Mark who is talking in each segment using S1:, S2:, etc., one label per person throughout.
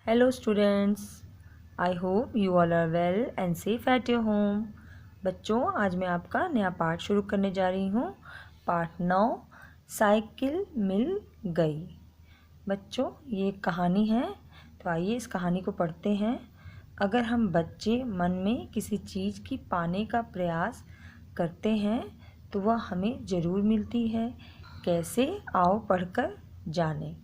S1: Hello students, I hope you all are well and safe at your home. बच्चों, आज मैं आपका नया पाठ शुरू करने जा रही हूँ। पाठ 9, साइकिल मिल गई। बच्चों, ये एक कहानी है, तो आइए इस कहानी को पढ़ते हैं। अगर हम बच्चे मन में किसी चीज़ की पाने का प्रयास करते हैं तो वह हमें ज़रूर मिलती है। कैसे, आओ पढ़कर जानें।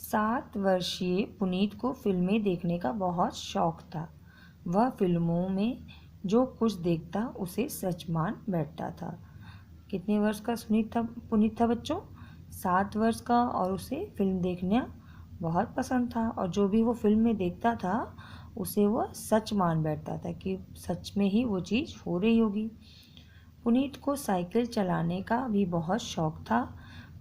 S1: 7 वर्षीय पुनीत को फिल्में देखने का बहुत शौक था। वह फिल्मों में जो कुछ देखता उसे सच मान बैठता था। कितने वर्ष का पुनीत था बच्चों? 7 वर्ष का, और उसे फिल्म देखना बहुत पसंद था और जो भी वो फिल्म में देखता था उसे वह सच मान बैठता था कि सच में ही वो चीज़ हो रही होगी। पुनीत को साइकिल चलाने का भी बहुत शौक था,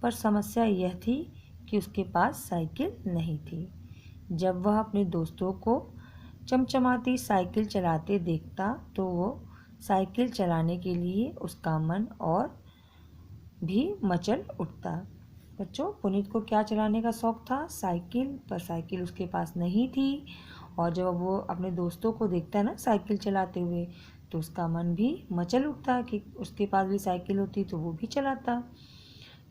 S1: पर समस्या यह थी कि उसके पास साइकिल नहीं थी। जब वह अपने दोस्तों को चमचमाती साइकिल चलाते देखता तो वो साइकिल चलाने के लिए उसका मन और भी मचल उठता। बच्चों, पुनीत को क्या चलाने का शौक था? साइकिल, पर साइकिल उसके पास नहीं थी। और जब वो अपने दोस्तों को देखता है ना साइकिल चलाते हुए, तो उसका मन भी मचल उठता कि उसके पास भी साइकिल होती तो वो भी चलाता।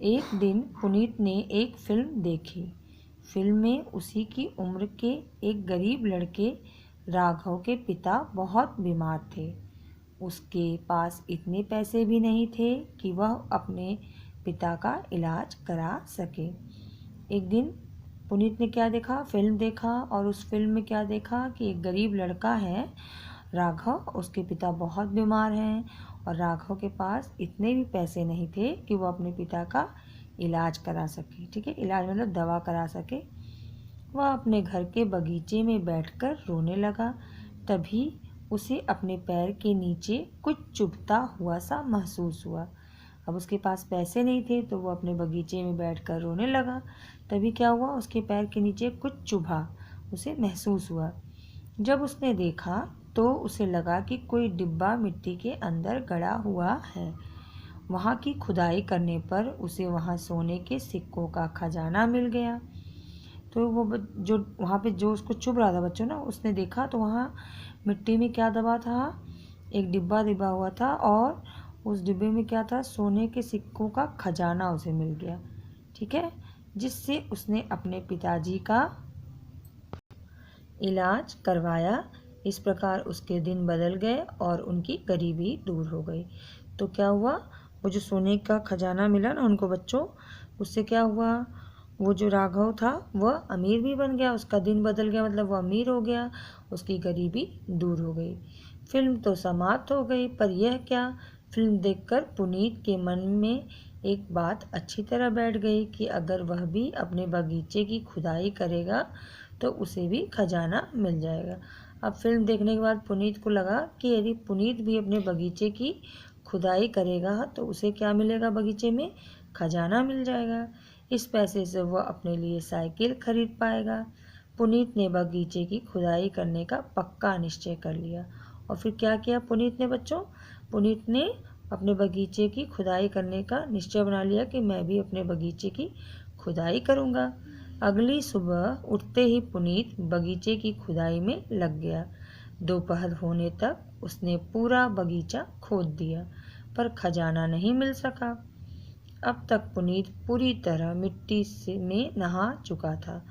S1: एक दिन पुनीत ने एक फिल्म देखी। फिल्म में उसी की उम्र के एक गरीब लड़के राघव के पिता बहुत बीमार थे। उसके पास इतने पैसे भी नहीं थे कि वह अपने पिता का इलाज करा सके। एक दिन पुनीत ने क्या देखा? फिल्म देखा, और उस फिल्म में क्या देखा कि एक गरीब लड़का है राघव, उसके पिता बहुत बीमार हैं और राघव के पास इतने भी पैसे नहीं थे कि वो अपने पिता का इलाज करा सके। ठीक है, इलाज मतलब दवा करा सके। वह अपने घर के बगीचे में बैठकर रोने लगा। तभी उसे अपने पैर के नीचे कुछ चुभता हुआ सा महसूस हुआ। अब उसके पास पैसे नहीं थे तो वो अपने बगीचे में बैठकर रोने लगा। तभी क्या हुआ? उसके पैर के नीचे कुछ चुभा, उसे महसूस हुआ। जब उसने देखा तो उसे लगा कि कोई डिब्बा मिट्टी के अंदर गड़ा हुआ है। वहाँ की खुदाई करने पर उसे वहाँ सोने के सिक्कों का खजाना मिल गया। तो वो जो वहाँ पे जो उसको चुभ रहा था बच्चों ना, उसने देखा तो वहाँ मिट्टी में क्या दबा था? एक डिब्बा दबा हुआ था, और उस डिब्बे में क्या था? सोने के सिक्कों का खजाना उसे मिल गया। ठीक है, जिससे उसने अपने पिताजी का इलाज करवाया। इस प्रकार उसके दिन बदल गए और उनकी गरीबी दूर हो गई। तो क्या हुआ? वो जो सोने का खजाना मिला ना उनको बच्चों, उससे क्या हुआ? वो जो राघव था वह अमीर भी बन गया, उसका दिन बदल गया, मतलब वो अमीर हो गया, उसकी गरीबी दूर हो गई। फिल्म तो समाप्त हो गई, पर यह क्या? फिल्म देखकर पुनीत के मन में एक बात अच्छी तरह बैठ गई कि अगर वह भी अपने बगीचे की खुदाई करेगा तो उसे भी खजाना मिल जाएगा। अब फिल्म देखने के बाद पुनीत को लगा कि यदि पुनीत भी अपने बगीचे की खुदाई करेगा तो उसे क्या मिलेगा? बगीचे में खजाना मिल जाएगा। इस पैसे से वह अपने लिए साइकिल खरीद पाएगा। पुनीत ने बगीचे की खुदाई करने का पक्का निश्चय कर लिया। और फिर क्या किया पुनीत ने बच्चों? पुनीत ने अपने बगीचे की खुदाई करने का निश्चय बना लिया कि मैं भी अपने बगीचे की खुदाई करूँगा। अगली सुबह उठते ही पुनीत बगीचे की खुदाई में लग गया। दोपहर होने तक उसने पूरा बगीचा खोद दिया, पर खजाना नहीं मिल सका। अब तक पुनीत पूरी तरह मिट्टी से में नहा चुका था।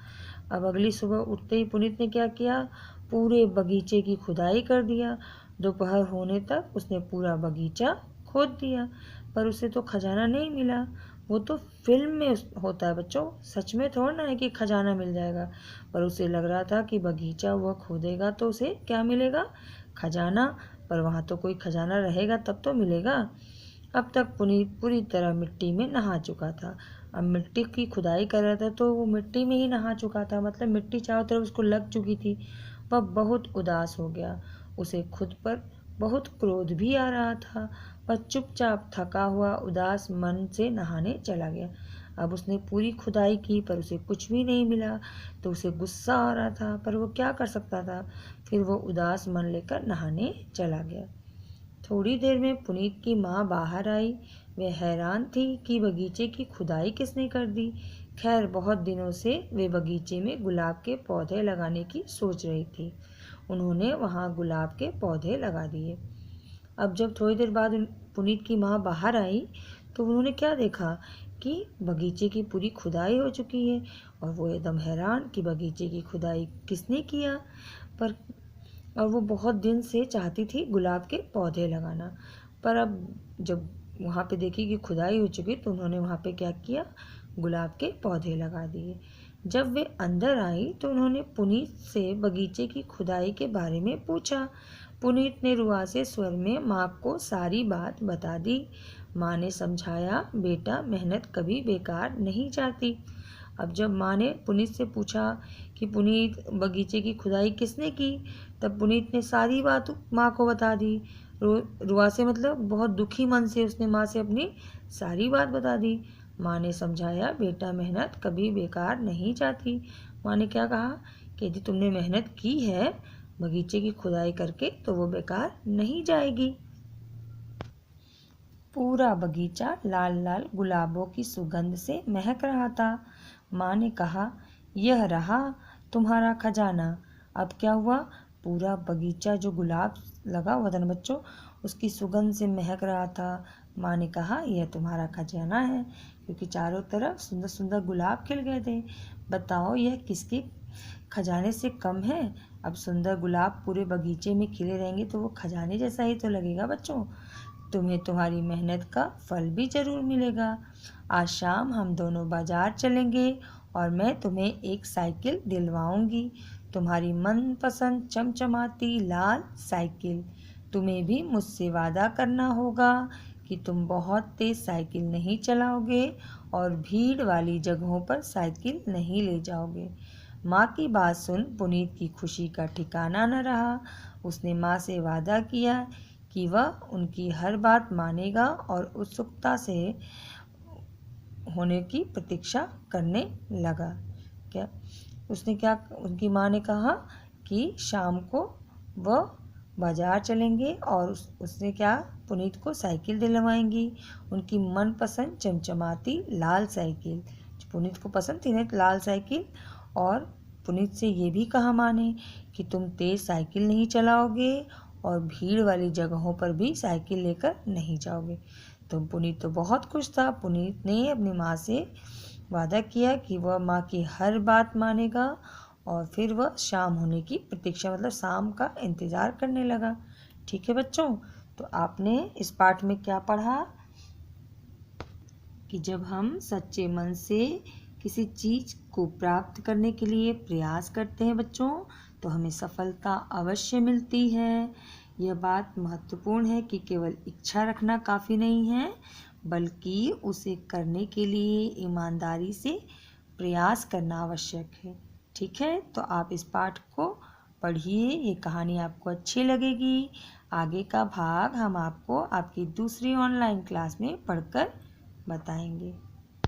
S1: अब अगली सुबह उठते ही पुनीत ने क्या किया? पूरे बगीचे की खुदाई कर दिया। दोपहर होने तक उसने पूरा बगीचा खोद दिया, पर उसे तो खजाना नहीं मिला। वो तो फिल्म में होता है बच्चों, सच में थोड़ा ना है कि खजाना मिल जाएगा। पर उसे लग रहा था कि बगीचा वह खोदेगा तो उसे क्या मिलेगा? खजाना। पर वहाँ तो कोई खजाना रहेगा तब तो मिलेगा। अब तक पुनीत पूरी तरह मिट्टी में नहा चुका था। अब मिट्टी की खुदाई कर रहा था तो वो मिट्टी में ही नहा चुका था, मतलब मिट्टी चारों तरफ उसको लग चुकी थी। वह बहुत उदास हो गया। उसे खुद पर बहुत क्रोध भी आ रहा था। वह चुपचाप थका हुआ उदास मन से नहाने चला गया। अब उसने पूरी खुदाई की पर उसे कुछ भी नहीं मिला, तो उसे गुस्सा आ रहा था, पर वो क्या कर सकता था? फिर वो उदास मन लेकर नहाने चला गया। थोड़ी देर में पुनीत की माँ बाहर आई। वह हैरान थी कि बगीचे की खुदाई किसने कर दी। खैर बहुत दिनों से वे बगीचे में गुलाब के पौधे लगाने की सोच रही थी। उन्होंने वहाँ गुलाब के पौधे लगा दिए। अब जब थोड़ी देर बाद पुनीत की माँ बाहर आई तो उन्होंने क्या देखा कि बगीचे की पूरी खुदाई हो चुकी है। और वो एकदम हैरान कि बगीचे की खुदाई किसने किया। पर और वो बहुत दिन से चाहती थी गुलाब के पौधे लगाना। पर अब जब वहाँ पे देखी कि खुदाई हो चुकी तो उन्होंने वहाँ पे क्या किया, गुलाब के पौधे लगा दिए। जब वे अंदर आई तो उन्होंने पुनीत से बगीचे की खुदाई के बारे में पूछा। पुनीत ने रुआसे स्वर में माँ को सारी बात बता दी। माँ ने समझाया, बेटा मेहनत कभी बेकार नहीं जाती। अब जब माँ ने पुनीत से पूछा कि पुनीत बगीचे की खुदाई किसने की, तब पुनीत ने सारी बात माँ को बता दी। रुआसे मतलब बहुत दुखी मन से उसने माँ से अपनी सारी बात बता दी। माँ ने समझाया, बेटा मेहनत कभी बेकार नहीं जाती। माँ ने क्या कहा कि यदि तुमने मेहनत की है बगीचे की खुदाई करके तो वो बेकार नहीं जाएगी। पूरा बगीचा लाल लाल गुलाबों की सुगंध से महक रहा था। माँ ने कहा, यह रहा तुम्हारा खजाना। अब क्या हुआ, पूरा बगीचा जो गुलाब लगा हुआ था ना बच्चों, उसकी सुगंध से महक रहा था। माँ ने कहा, यह तुम्हारा खजाना है, क्योंकि चारों तरफ सुंदर सुंदर गुलाब खिल गए थे। बताओ यह किसके खजाने से कम है। अब सुंदर गुलाब पूरे बगीचे में खिले रहेंगे तो वो खजाने जैसा ही तो लगेगा बच्चों। तुम्हें तुम्हारी मेहनत का फल भी जरूर मिलेगा। आज शाम हम दोनों बाजार चलेंगे और मैं तुम्हें एक साइकिल दिलवाऊंगी, तुम्हारी मनपसंद चमचमाती लाल साइकिल। तुम्हें भी मुझसे वादा करना होगा कि तुम बहुत तेज साइकिल नहीं चलाओगे और भीड़ वाली जगहों पर साइकिल नहीं ले जाओगे। माँ की बात सुन पुनीत की खुशी का ठिकाना न रहा। उसने माँ से वादा किया कि वह उनकी हर बात मानेगा और उत्सुकता से होने की प्रतीक्षा करने लगा। उनकी माँ ने कहा कि शाम को वह बाजार चलेंगे और उसने क्या, पुनीत को साइकिल दिलवाएंगी, उनकी मनपसंद चमचमाती लाल साइकिल। पुनीत को पसंद थी ना लाल साइकिल। और पुनीत से ये भी कहा माँ ने कि तुम तेज साइकिल नहीं चलाओगे और भीड़ वाली जगहों पर भी साइकिल लेकर नहीं जाओगे। तो पुनीत तो बहुत खुश था। पुनीत ने अपनी माँ से वादा किया कि वह माँ की हर बात मानेगा और फिर वह शाम होने की प्रतीक्षा मतलब शाम का इंतज़ार करने लगा। ठीक है बच्चों, तो आपने इस पाठ में क्या पढ़ा कि जब हम सच्चे मन से किसी चीज़ को प्राप्त करने के लिए प्रयास करते हैं बच्चों तो हमें सफलता अवश्य मिलती है। यह बात महत्वपूर्ण है कि केवल इच्छा रखना काफ़ी नहीं है, बल्कि उसे करने के लिए ईमानदारी से प्रयास करना आवश्यक है। ठीक है, तो आप इस पाठ को पढ़िए, ये कहानी आपको अच्छी लगेगी। आगे का भाग हम आपको आपकी दूसरी ऑनलाइन क्लास में पढ़कर बताएंगे।